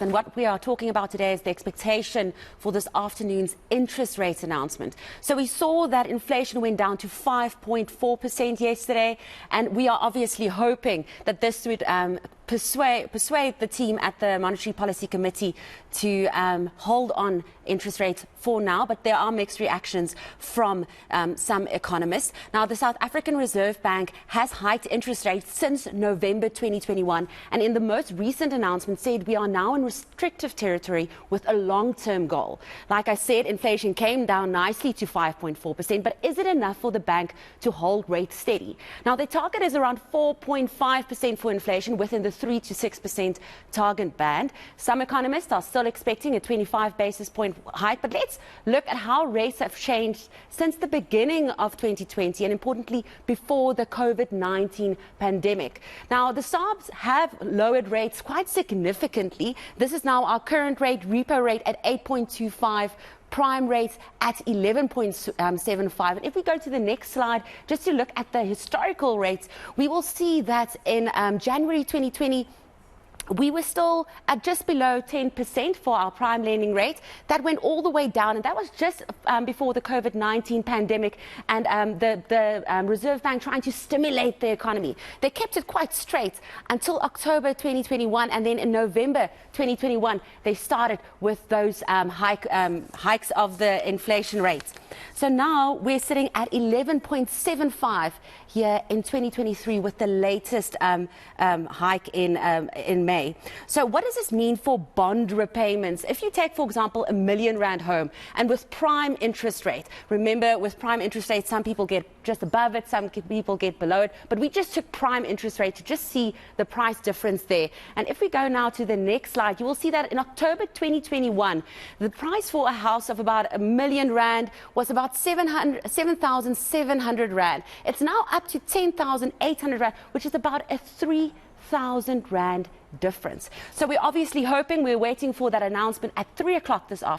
And what we are talking about today is the expectation for this afternoon's interest rate announcement. So we saw that inflation went down to 5.4% yesterday, and we are obviously hoping that this would persuade the team at the Monetary Policy Committee to hold on interest rates for now, but there are mixed reactions from some economists. Now, the South African Reserve Bank has hiked interest rates since November 2021, and in the most recent announcement said we are now in restrictive territory with a long-term goal. Like I said, inflation came down nicely to 5.4%, but is it enough for the bank to hold rates steady? Now, their target is around 4.5% for inflation within the 3 to 6% target band. Some economists are still expecting a 25 basis point hike, but let's look at how rates have changed since the beginning of 2020 and importantly before the COVID-19 pandemic. Now, the SARBs have lowered rates quite significantly. This is now our current rate, repo rate at 8.25%. Prime rates at 11.75. And if we go to the next slide, just to look at the historical rates, we will see that in January 2020, we were still at just below 10% for our prime lending rate. That went all the way down, and that was just before the COVID-19 pandemic and the Reserve Bank trying to stimulate the economy. They kept it quite straight until October 2021, and then in November 2021, they started with those hikes of the inflation rates. So now we're sitting at 11.75 here in 2023 with the latest hike in May. So what does this mean for bond repayments? If you take, for example, a R1,000,000 home and with prime interest rate, remember with prime interest rate, some people get just above it, some people get below it, but we just took prime interest rate to just see the price difference there. And if we go now to the next slide, you will see that in October 2021, the price for a house of about R1,000,000 was about 7,700 Rand. It's now up to 10,800 Rand, which is about a 3,000 Rand difference. So we're obviously hoping, we're waiting for that announcement at 3 o'clock this afternoon.